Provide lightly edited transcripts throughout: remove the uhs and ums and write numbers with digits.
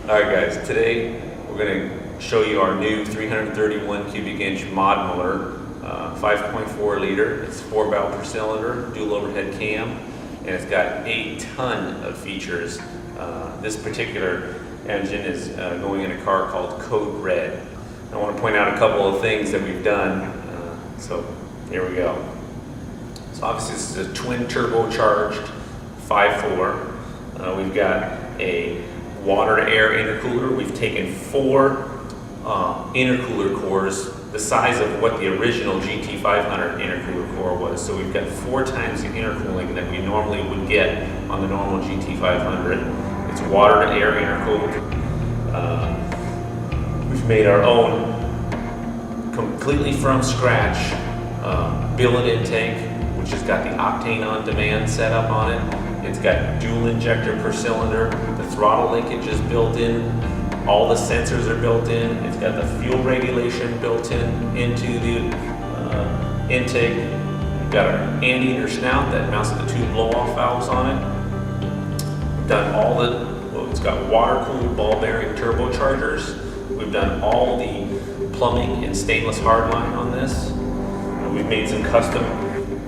Alright guys, today we're going to show you our new 331 cubic inch mod motor, 5.4 liter, it's 4 valve per cylinder, dual overhead cam, and it's got a ton of features. This particular engine is going in a car called Code Red. I want to point out a couple of things that we've done, so here we go. So obviously this is a twin turbocharged 5.4. We've got a water to air intercooler. We've taken 4 intercooler cores, the size of what the original GT500 intercooler core was. So we've got 4 times the intercooling that we normally would get on the normal GT500. It's water to air intercooled. We've made our own, completely from scratch, billet intake, which has got the octane on demand setup on it. It's got dual injector per cylinder. The throttle linkage is built in. All the sensors are built in. It's got the fuel regulation built in into the intake. We've got our anteater snout that mounts the 2 blow-off valves on it. We've done all the, it's got water-cooled ball bearing turbochargers. We've done all the plumbing and stainless hardline on this. We've made some custom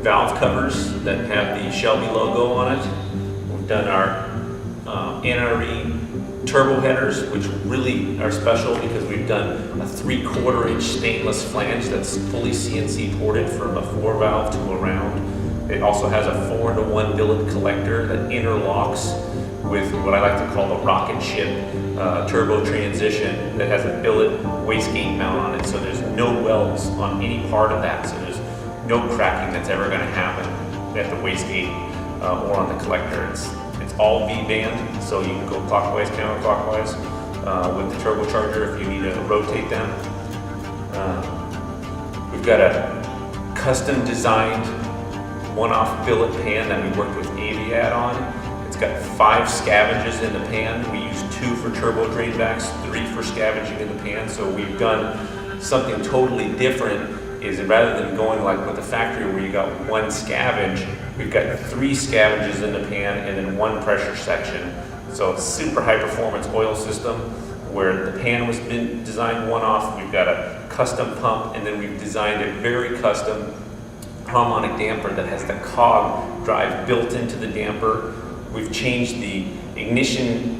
valve covers that have the Shelby logo on it. We've done our NRE turbo headers, which really are special because we've done a 3/4 inch stainless flange that's fully CNC ported from a 4 valve to a round. It also has a 4-to-1 billet collector that interlocks with what I like to call the rocket ship turbo transition that has a billet wastegate mount on it, so there's no welds on any part of that, so there's no cracking that's ever going to happen at the wastegate or on the collector. It's all V-band, so you can go clockwise, counterclockwise with the turbocharger if you need to rotate them. We've got a custom designed one-off billet pan that we worked with Aviat on. It's got 5 scavenges in the pan. We use 2 for turbo drain backs, 3 for scavenging in the pan, so we've done something totally different. Is rather than going like with the factory where you got 1 scavenge, we've got 3 scavenges in the pan and then 1 pressure section. So it's super high performance oil system where the pan was been designed one-off. We've got a custom pump, and then we've designed a very custom harmonic damper that has the cog drive built into the damper. We've changed the ignition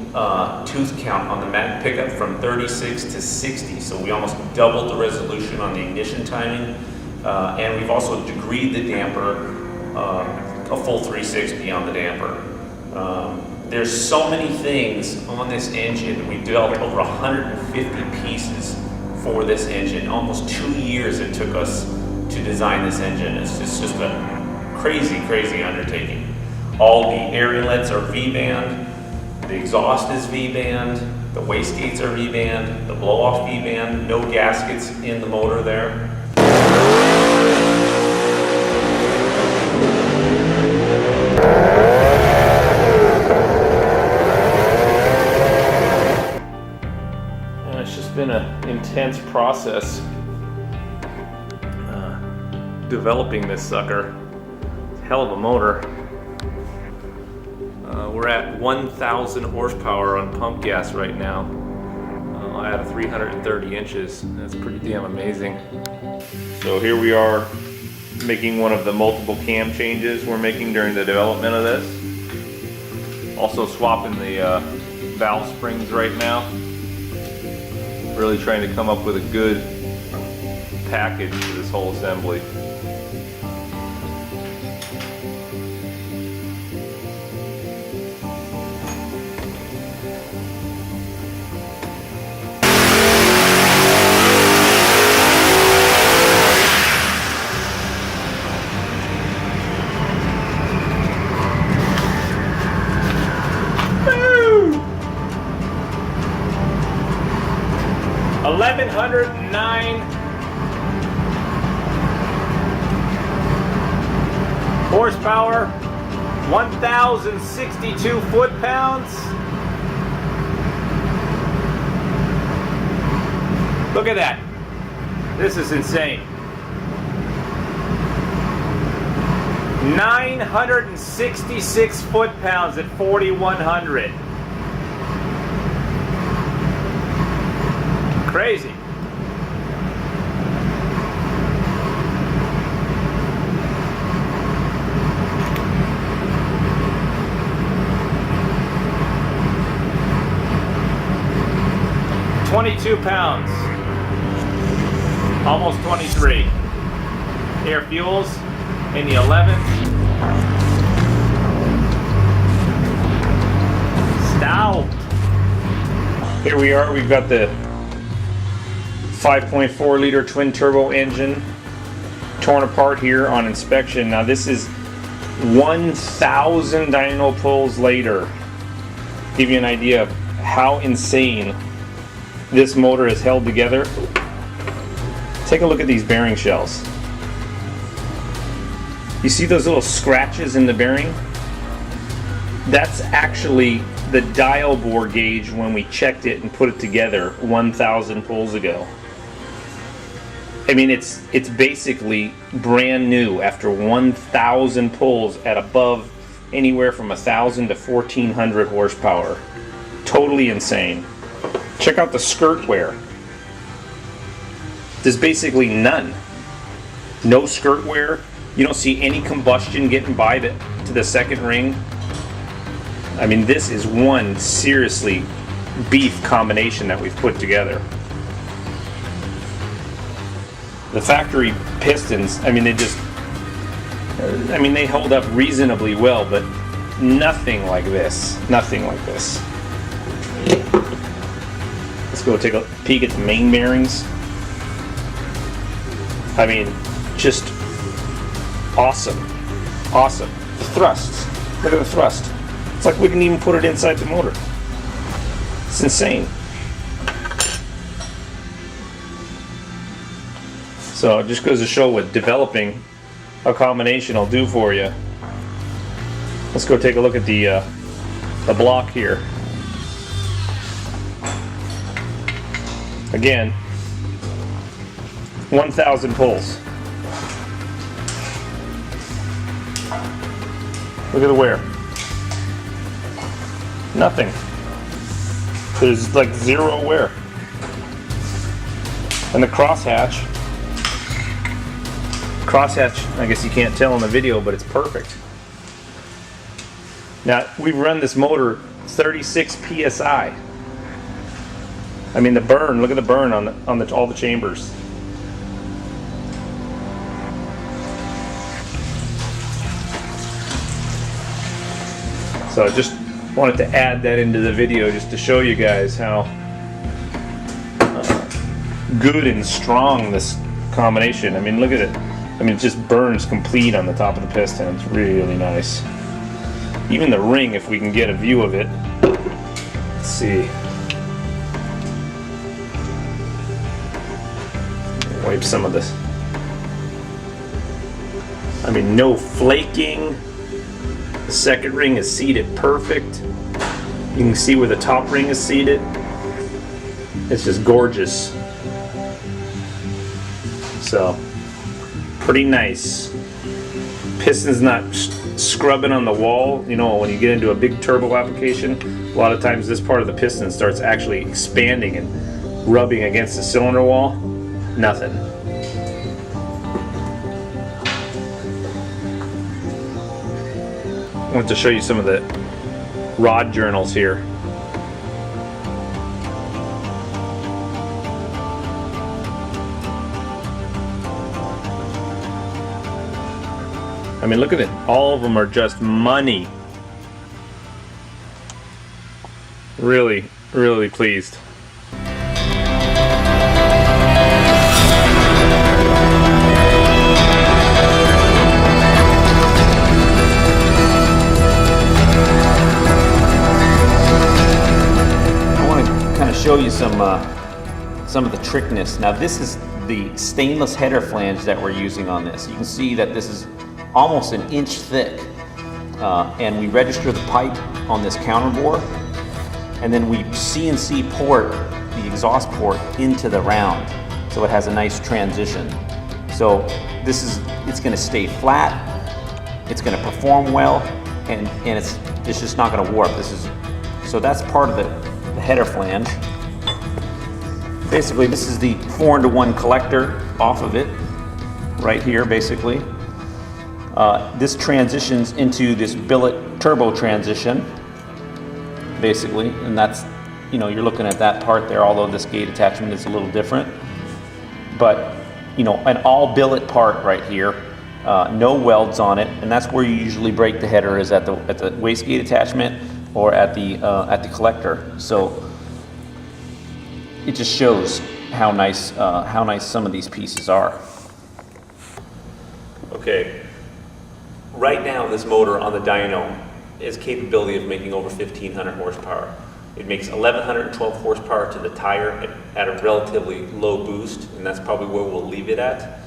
tooth count on the Mag pickup from 36 to 60, so we almost doubled the resolution on the ignition timing, and we've also degreed the damper a full 360 on the damper. There's so many things on this engine. We've developed over 150 pieces for this engine. Almost 2 years it took us to design this engine. It's just a crazy undertaking. All the air inlets are V-band. The exhaust is V-band, the wastegates are V-band, the blow-off V-band, no gaskets in the motor there. And it's just been an intense process developing this sucker. It's a hell of a motor. We're at 1,000 horsepower on pump gas right now at 330 inches. That's pretty damn amazing. So here we are making one of the multiple cam changes we're making during the development of this. Also swapping the valve springs right now. Really trying to come up with a good package for this whole assembly. $1,109 horsepower, 1,062 foot-pounds. Look at that. This is insane. 966 foot-pounds at 4,100. crazy. £22, almost 23. Air fuels in the 11th. Stout. Here we are, we've got the 5.4 liter twin turbo engine torn apart here on inspection. Now this is 1,000 dyno pulls later. Give you an idea of how insane this motor is held together. Take a look at these bearing shells. You see those little scratches in the bearing? That's actually the dial bore gauge when we checked it and put it together 1,000 pulls ago. I mean, it's basically brand new after 1,000 pulls at above anywhere from 1,000 to 1,400 horsepower. Totally insane. Check out the skirt wear. There's basically none. No skirt wear. You don't see any combustion getting by to the second ring. I mean, this is one seriously beef combination that we've put together. The factory pistons, I mean, they hold up reasonably well, but nothing like this. Nothing like this. Let's go take a peek at the main bearings. I mean, just awesome. Awesome. Thrusts. Look at the thrust. It's like we can even put it inside the motor. It's insane. So it just goes to show what developing a combination will do for you. Let's go take a look at the block here. Again, 1,000 pulls. Look at the wear. Nothing. There's like zero wear. And the crosshatch, I guess you can't tell in the video, but it's perfect. Now, we've run this motor 36 PSI. I mean, the burn, look at the burn on all the chambers. So I just wanted to add that into the video just to show you guys how good and strong this combination. I mean, look at it. I mean, it just burns complete on the top of the piston. It's really nice. Even the ring, if we can get a view of it. Let's see. Wipe some of this. I mean, no flaking. The second ring is seated perfect. You can see where the top ring is seated. It's just gorgeous. So, pretty nice. Piston's not scrubbing on the wall. You know, when you get into a big turbo application, a lot of times this part of the piston starts actually expanding and rubbing against the cylinder wall. Nothing. I want to show you some of the rod journals here. I mean, look at it. All of them are just money. Really, really pleased. Show you some of the trickness. Now this is the stainless header flange that we're using on this. You can see that this is almost an inch thick, and we register the pipe on this counter bore, and then we CNC port the exhaust port into the round, so it has a nice transition. So it's going to stay flat, it's going to perform well, and it's just not going to warp. So that's part of the header flange. Basically, this is the 4-to-1 collector off of it, right here, basically. This transitions into this billet turbo transition, basically, and that's, you know, you're looking at that part there, although this gate attachment is a little different. But, you know, an all billet part right here, no welds on it, and that's where you usually break the header, is at the wastegate attachment or at the collector. So it just shows how nice some of these pieces are. Okay, right now this motor on the dyno has capability of making over 1,500 horsepower. It makes 1,112 horsepower to the tire at a relatively low boost, and that's probably where we'll leave it at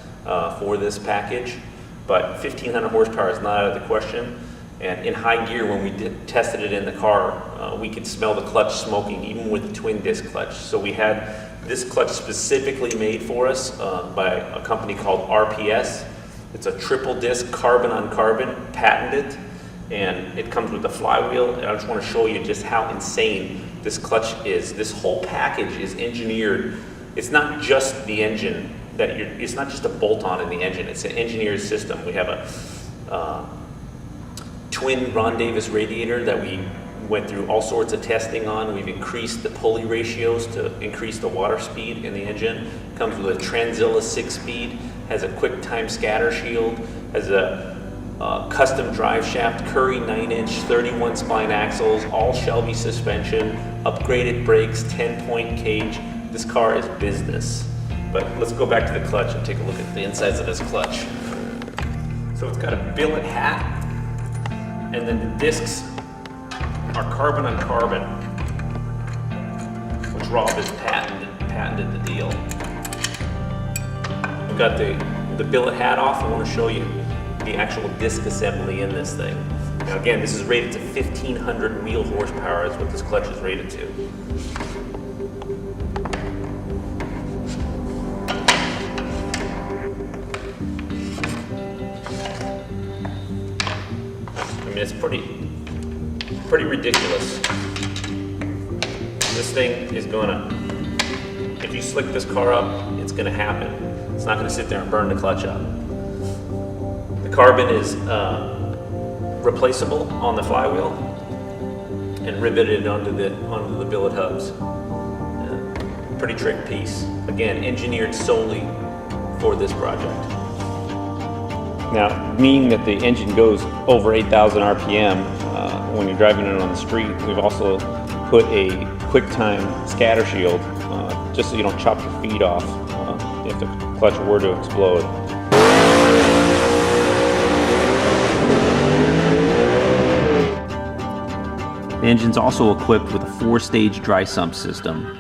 for this package. But 1,500 horsepower is not out of the question. And in high gear, when we tested it in the car, we could smell the clutch smoking, even with the twin disc clutch. So we had this clutch specifically made for us by a company called RPS. It's a triple disc carbon on carbon, patented, and it comes with a flywheel. And I just want to show you just how insane this clutch is. This whole package is engineered. It's not just the engine it's not just a bolt-on in the engine. It's an engineered system. We have a twin Ron Davis radiator that we went through all sorts of testing on. We've increased the pulley ratios to increase the water speed in the engine. Comes with a Tranzilla 6-speed, has a quick time scatter shield, has a custom drive shaft, Curry 9-inch, 31 spline axles, all Shelby suspension, upgraded brakes, 10-point cage. This car is business. But let's go back to the clutch and take a look at the insides of this clutch. So it's got a billet hat, and then the discs are carbon on carbon, which Rob has patented the deal. We've got the billet hat off. I want to show you the actual disc assembly in this thing. Now again, this is rated to 1,500 wheel horsepower. Is what this clutch is rated to. I mean, it's pretty ridiculous. This thing is gonna, if you slick this car up, it's gonna happen. It's not gonna sit there and burn the clutch up. The carbon is replaceable on the flywheel and riveted onto the billet hubs. Pretty trick piece. Again, engineered solely for this project. Now, meaning that the engine goes over 8,000 RPM when you're driving it on the street, we've also put a QuickTime scatter shield just so you don't chop your feet off if the clutch were to explode. The engine's also equipped with a 4-stage dry sump system.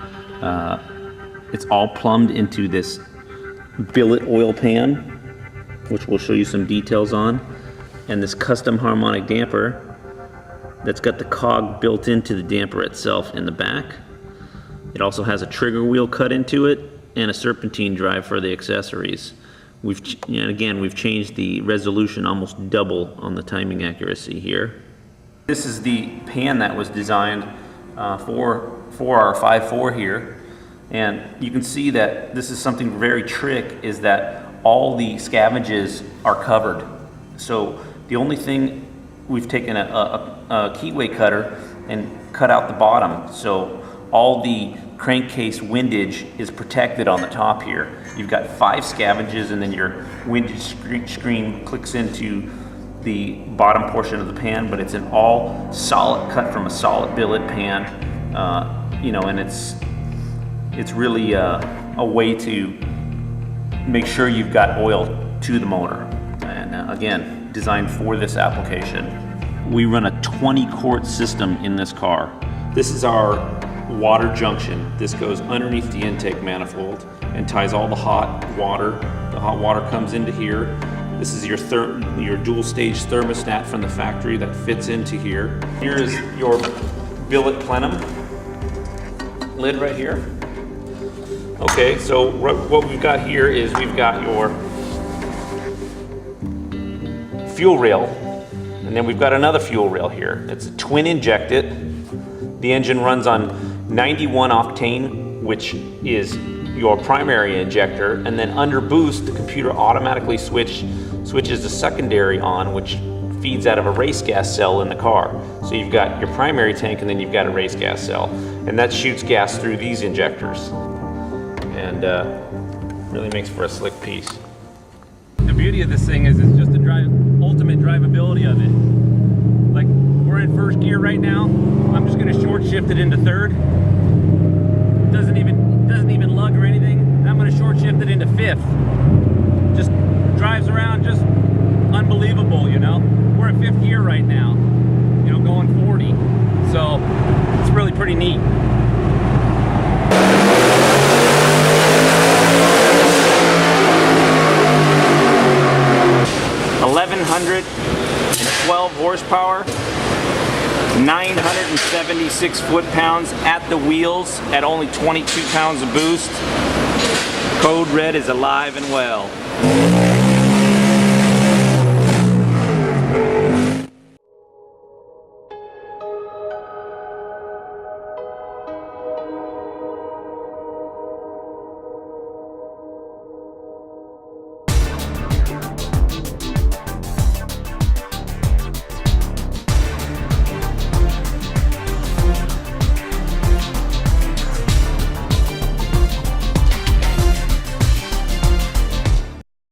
It's all plumbed into this billet oil pan, which we'll show you some details on, and this custom harmonic damper that's got the cog built into the damper itself in the back. It also has a trigger wheel cut into it and a serpentine drive for the accessories. We've changed the resolution almost double on the timing accuracy here. This is the pan that was designed for our 5.4 here, and you can see that this is something very trick, is that all the scavenges are covered. So the only thing, we've taken a keyway cutter and cut out the bottom. So all the crankcase windage is protected on the top here. You've got 5 scavenges, and then your windage screen clicks into the bottom portion of the pan, but it's an all solid, cut from a solid billet pan. You know, and it's really a way to make sure you've got oil to the motor, and again, designed for this application. We run a 20-quart system in this car. This is our water junction. This goes underneath the intake manifold and ties all the hot water. The hot water comes into here. This is your dual stage thermostat from the factory that fits into here. Here is your billet plenum lid right here. Okay, so what we've got here is we've got your fuel rail, and then we've got another fuel rail here. It's a twin injected. The engine runs on 91 octane which is your primary injector, and then under boost, the computer automatically switches the secondary on, which feeds out of a race gas cell in the car. So you've got your primary tank and then you've got a race gas cell, and that shoots gas through these injectors, and really makes for a slick piece. The beauty of this thing is it's just the ultimate drivability of it. Like, we're in first gear right now. I'm just going to short shift it into third. Doesn't even lug or anything. I'm going to short shift it into fifth. Just drives around just unbelievable, you know. We're in fifth gear right now, you know, going 40. So it's really pretty neat. 1,112 horsepower, 976 foot-pounds at the wheels at only 22 pounds of boost. Code Red is alive and well.